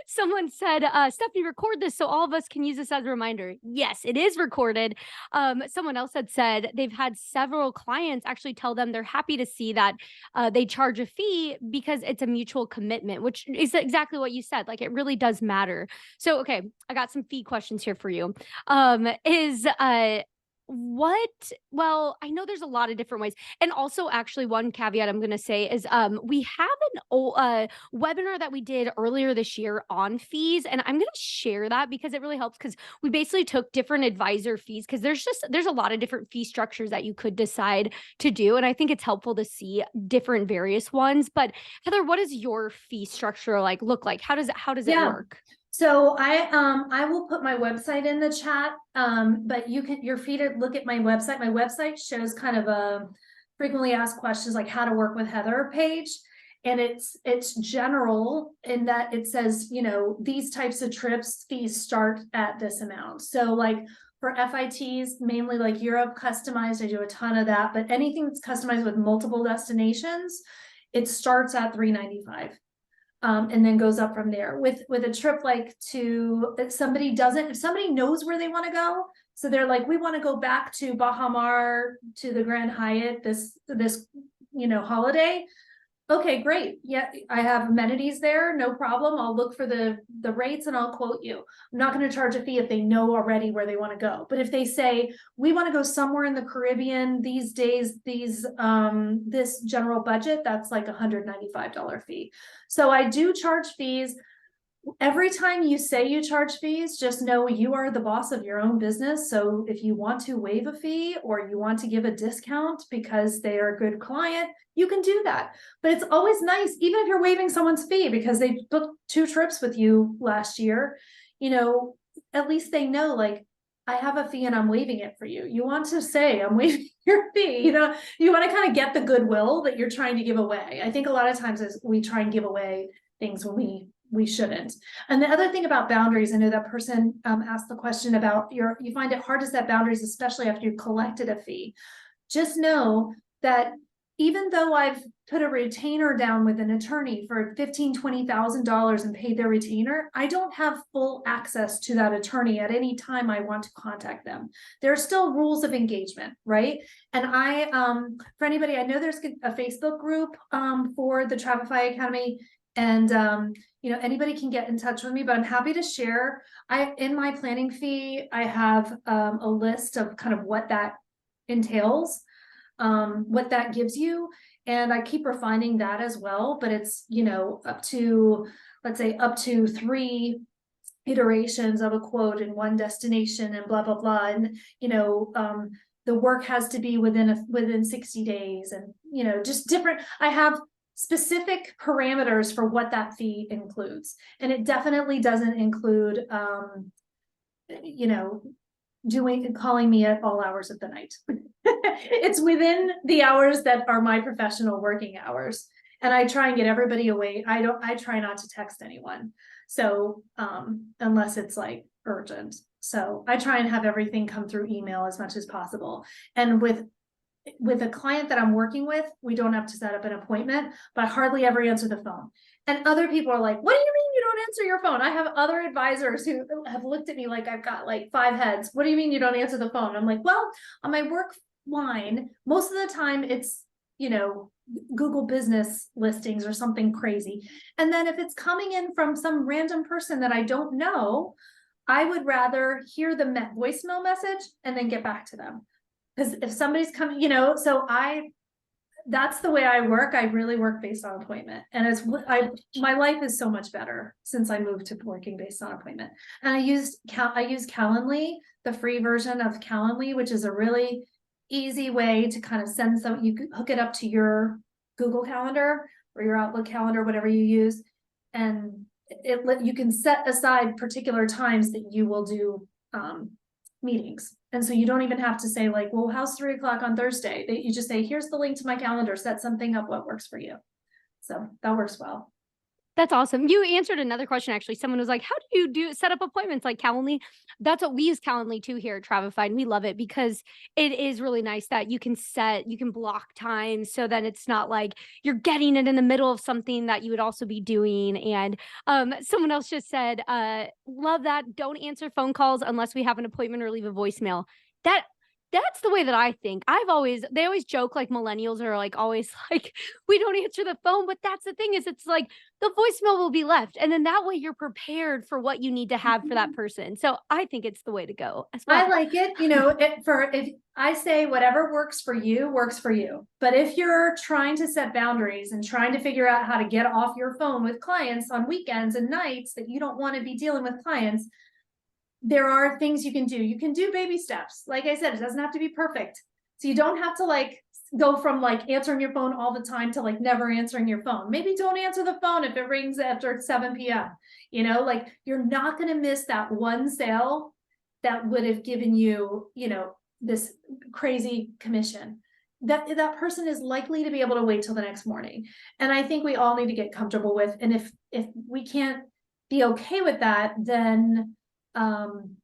Someone said, "Stephanie, record this so all of us can use this as a reminder." Yes, it is recorded. Someone else had said they've had several clients actually tell them they're happy to see that they charge a fee because it's a mutual commitment, which is exactly what you said. Like it really does matter. So, okay, I got some fee questions here for you. Is what well I know there's a lot of different ways, and also actually one caveat I'm going to say is we have webinar that we did earlier this year on fees, and I'm going to share that because it really helps, because we basically took different advisor fees, because there's a lot of different fee structures that you could decide to do, and I think it's helpful to see different various ones. But Heather, what does your fee structure like look like? How does it Yeah. work? So I will put my website in the chat. But you're free to look at my website. My website shows kind of a frequently asked questions like how to work with Heather page. And it's general in that it says, these types of trips, fees start at this amount. So like for FITs, mainly like Europe customized, I do a ton of that, but anything that's customized with multiple destinations, it starts at $395. And then goes up from there. With a trip like if somebody knows where they want to go, so they're like, we want to go back to Baha Mar to the Grand Hyatt this holiday. Okay, great. Yeah, I have amenities there, no problem. I'll look for the rates and I'll quote you. I'm not going to charge a fee if they know already where they want to go. But if they say, we want to go somewhere in the Caribbean these days, this general budget, that's like $195 fee. So I do charge fees. Every time you say you charge fees, just know you are the boss of your own business. So if you want to waive a fee or you want to give a discount because they are a good client, you can do that. But it's always nice, even if you're waiving someone's fee because they booked 2 trips with you last year, at least they know, like, I have a fee and I'm waiving it for you. You want to say I'm waiving your fee, you want to kind of get the goodwill that you're trying to give away. I think a lot of times is we try and give away things when we shouldn't. And the other thing about boundaries, I know that person asked the question about you find it hard to set boundaries, especially after you've collected a fee. Just know that even though I've put a retainer down with an attorney for $15,000, $20,000 and paid their retainer, I don't have full access to that attorney at any time I want to contact them. There are still rules of engagement, right? And for anybody, I know there's a Facebook group for the Travefy Academy, and anybody can get in touch with me, but I'm happy to share. In my planning fee, I have a list of kind of what that entails, what that gives you, and I keep refining that as well. But it's up to, let's say, up to 3 iterations of a quote in one destination and blah blah blah, and the work has to be within 60 days, and just different. I have specific parameters for what that fee includes, and it definitely doesn't include calling me at all hours of the night. It's within the hours that are my professional working hours, and I try and get everybody away. I try not to text anyone, so unless it's like urgent. So I try and have everything come through email as much as possible. And with a client that I'm working with, we don't have to set up an appointment, but I hardly ever answer the phone. And other people are like, what do you mean you don't answer your phone? I have other advisors who have looked at me like I've got like 5 heads. What do you mean you don't answer the phone? I'm like, well, on my work line, most of the time it's, Google business listings or something crazy. And then if it's coming in from some random person that I don't know, I would rather hear the voicemail message and then get back to them. Because if somebody's coming, that's the way I work. I really work based on appointment. And my life is so much better since I moved to working based on appointment. And I use Calendly, the free version of Calendly, which is a really easy way to kind of you can hook it up to your Google Calendar or your Outlook calendar, whatever you use. And you can set aside particular times that you will do meetings. And so you don't even have to say like, well, how's 3 o'clock on Thursday? You just say, here's the link to my calendar, set something up, what works for you. So that works well. That's awesome. You answered another question, actually. Someone was like, "How do you set up appointments like Calendly?" That's what we use Calendly too here at Travefy, and we love it because it is really nice that you can block time, so then it's not like you're getting it in the middle of something that you would also be doing. And someone else just said, "Love that. Don't answer phone calls unless we have an appointment or leave a voicemail." That that's the way that I think. They always joke like millennials are like always like we don't answer the phone, but that's the thing is it's like the voicemail will be left. And then that way you're prepared for what you need to have for that person. So I think it's the way to go as I well. like it, if I say whatever works for you, works for you. But if you're trying to set boundaries and trying to figure out how to get off your phone with clients on weekends and nights that you don't want to be dealing with clients, there are things you can do. You can do baby steps. Like I said, it doesn't have to be perfect. So you don't have to like go from like answering your phone all the time to like never answering your phone. Maybe don't answer the phone if it rings after 7 p.m. Like you're not going to miss that one sale that would have given you, this crazy commission. That person is likely to be able to wait till the next morning. And I think we all need to get comfortable with, and if we can't be okay with that, then um,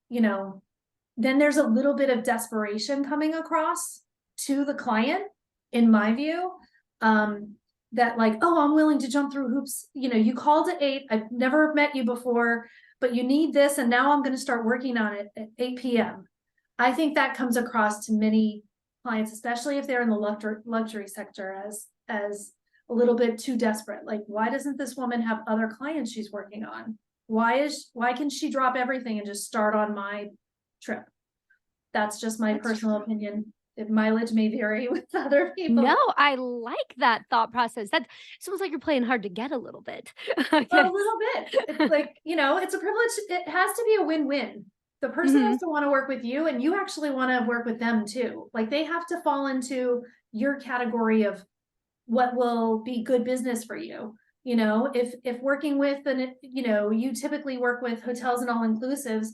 then there's a little bit of desperation coming across to the client, in my view, that like, oh, I'm willing to jump through hoops. You called at 8, I've never met you before, but you need this, and now I'm going to start working on it at 8 p.m. I think that comes across to many clients, especially if they're in the luxury sector, as a little bit too desperate. Like, why doesn't this woman have other clients she's working on? Why can she drop everything and just start on my trip? That's just my personal opinion. The mileage may vary with other people. No, I like that thought process. That sounds like you're playing hard to get a little bit. I A guess. little bit. It's like, it's a privilege. It has to be a win-win. The person Mhm. has to want to work with you, and you actually want to work with them too. Like they have to fall into your category of what will be good business for you. If working with you typically work with hotels and all inclusives,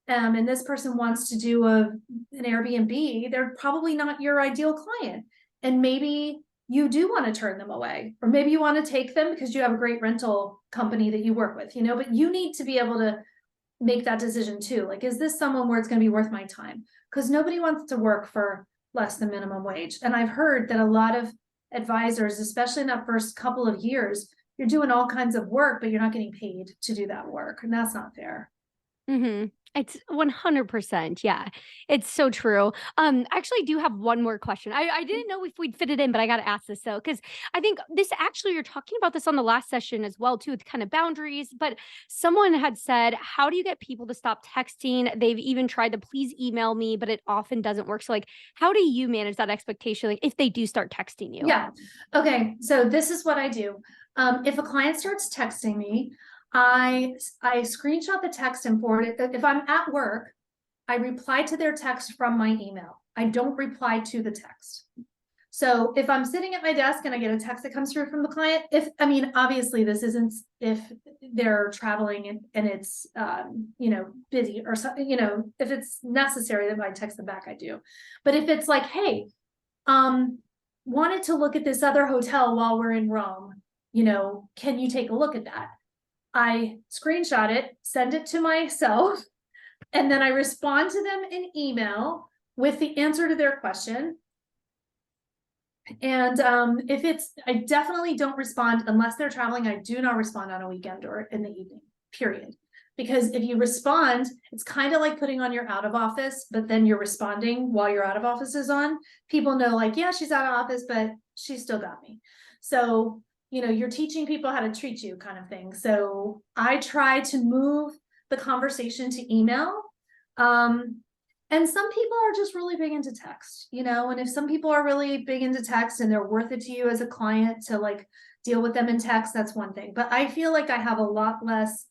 and this person wants to do an Airbnb, they're probably not your ideal client. And maybe you do want to turn them away, or maybe you want to take them because you have a great rental company that you work with, but you need to be able to make that decision too. Like, is this someone where it's going to be worth my time? Because nobody wants to work for less than minimum wage. And I've heard that a lot of advisors, especially in that first couple of years, you're doing all kinds of work, but you're not getting paid to do that work. And that's not fair. Mhm. It's 100%, yeah. It's so true. I actually do have one more question. I didn't know if we'd fit it in, but I gotta ask this though, because I think this actually you're talking about this on the last session as well too, with kind of boundaries, but someone had said, "How do you get people to stop texting? They've even tried to please email me, but it often doesn't work." So, like, how do you manage that expectation, like, if they do start texting you? Yeah. Okay. So this is what I do. If a client starts texting me, I screenshot the text and forward it. If I'm at work, I reply to their text from my email. I don't reply to the text. So if I'm sitting at my desk and I get a text that comes through from the client, obviously this isn't if they're traveling and it's, busy or something, if it's necessary that I text them back, I do. But if it's like, hey, wanted to look at this other hotel while we're in Rome, can you take a look at that? I screenshot it, send it to myself, and then I respond to them in email with the answer to their question. And I definitely don't respond unless they're traveling. I do not respond on a weekend or in the evening, period. Because if you respond, it's kind of like putting on your out of office, but then you're responding while your out of office is on. People know, like, yeah, she's out of office, but she still got me. So, you're teaching people how to treat you, kind of thing. So I try to move the conversation to email. And some people are just really big into text, and if some people are really big into text and they're worth it to you as a client to like deal with them in text, that's one thing. But I feel like I have a lot less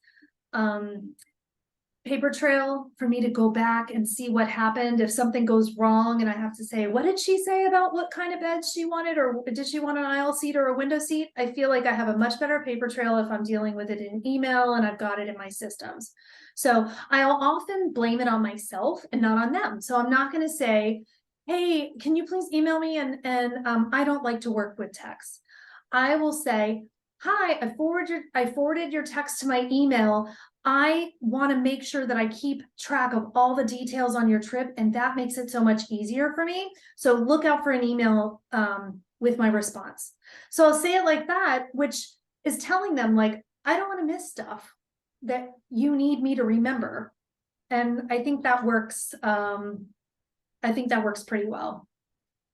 paper trail for me to go back and see what happened if something goes wrong and I have to say, what did she say about what kind of bed she wanted, or did she want an aisle seat or a window seat? I feel like I have a much better paper trail if I'm dealing with it in email and I've got it in my systems. So I'll often blame it on myself and not on them. So I'm not going to say, hey, can you please email me? And I don't like to work with text. I will say, hi, I forwarded your text to my email. I want to make sure that I keep track of all the details on your trip, and that makes it so much easier for me. So look out for an email with my response. So I'll say it like that, which is telling them like, I don't want to miss stuff that you need me to remember. And I think that works. I think that works pretty well.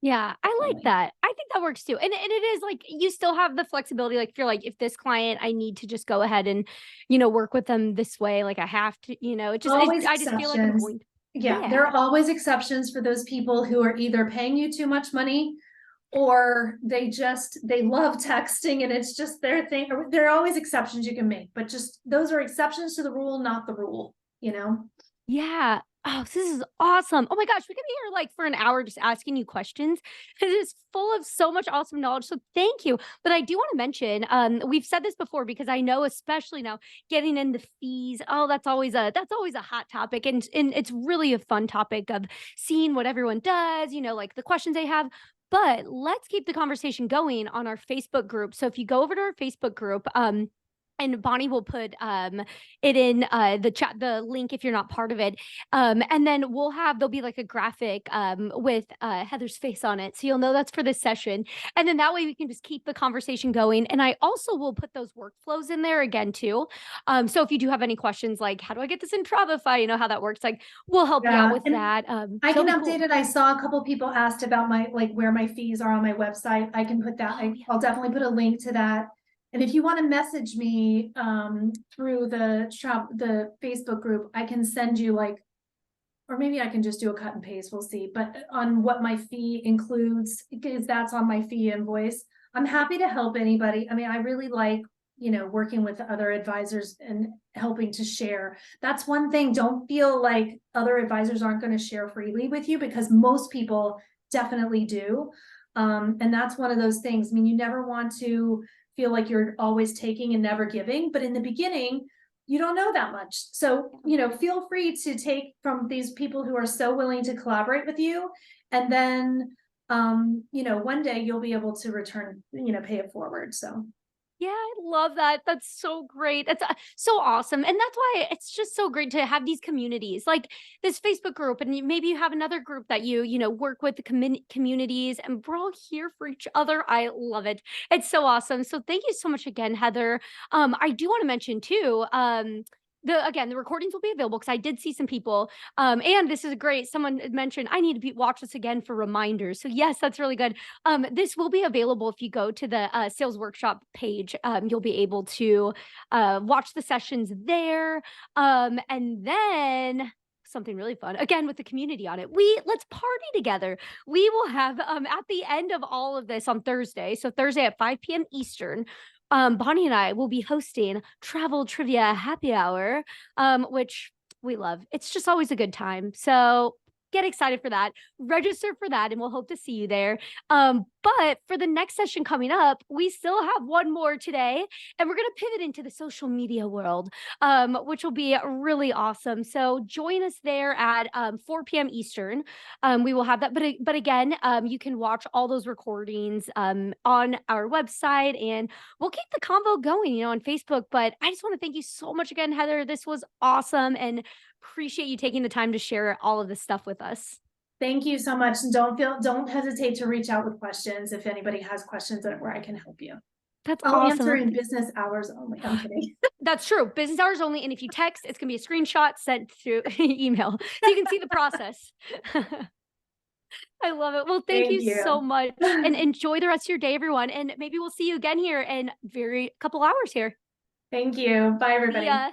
Yeah, I like Definitely. that. I think that works too. And it is like you still have the flexibility. Like if you're like, if this client, I need to just go ahead and, work with them this way. Like I have to, Always I just feel like I'm exceptions. going. Yeah, there Yeah. are always exceptions for those people who are either paying you too much money or they love texting and it's just their thing. There are always exceptions you can make, but just those are exceptions to the rule, not the rule, you know? Yeah. Oh, this is awesome. Oh my gosh, we could be here like for an hour just asking you questions. It is full of so much awesome knowledge. So thank you. But I do want to mention, we've said this before because I know, especially now, getting into fees. Oh, that's always a hot topic. And it's really a fun topic of seeing what everyone does, like the questions they have. But let's keep the conversation going on our Facebook group. So if you go over to our Facebook group, and Bonnie will put it in the chat, the link if you're not part of it. And then there'll be like a graphic with Heather's face on it. So you'll know that's for this session. And then that way we can just keep the conversation going. And I also will put those workflows in there again too. So if you do have any questions like, how do I get this in Travefy? You know how that works. Like we'll help you out Yeah, with and that. I So it'll can be update cool. it. I saw a couple people asked about my, like where my fees are on my website. I can put that, Oh yeah. I'll definitely put a link to that. And if you want to message me through the Facebook group, I can send you like, or maybe I can just do a cut and paste, we'll see, but on what my fee includes, because that's on my fee invoice. I'm happy to help anybody. I mean, I really like, working with other advisors and helping to share. That's one thing. Don't feel like other advisors aren't going to share freely with you, because most people definitely do. And that's one of those things. I mean, you never want to feel like you're always taking and never giving, but in the beginning, you don't know that much. So, feel free to take from these people who are so willing to collaborate with you. And then, one day you'll be able to return, pay it forward. So Yeah, I love that. That's so great. That's so awesome. And that's why it's just so great to have these communities like this Facebook group. And maybe you have another group that work with the communities, and we're all here for each other. I love it. It's so awesome. So thank you so much again, Heather. I do want to mention too, the recordings will be available because I did see some people. And this is great. Someone had mentioned I need to watch this again for reminders. So yes, that's really good. This will be available if you go to the sales workshop page. You'll be able to watch the sessions there. And then something really fun again with the community on it. Let's party together. We will have at the end of all of this on Thursday. So Thursday at 5 p.m. Eastern. Bonnie and I will be hosting Travel Trivia Happy Hour, which we love. It's just always a good time. So get excited for that. Register for that, and we'll hope to see you there. But for the next session coming up, we still have one more today, and we're going to pivot into the social media world, which will be really awesome. So join us there at 4 p.m. Eastern. We will have that. But again, you can watch all those recordings on our website, and we'll keep the convo going, on Facebook. But I just want to thank you so much again, Heather. This was awesome, and appreciate you taking the time to share all of this stuff with us. thank you so much. And don't hesitate to reach out with questions if anybody has questions where I can help you. That's I'll awesome. answer in business hours only. I'm kidding. That's true. Business hours only. And if you text, it's going to be a screenshot sent through email so you can see the process. I love it. Well, thank Thank you so you. much, and enjoy the rest of your day, everyone. And maybe we'll see you again here in very couple hours here. Thank you. Bye, See everybody. ya.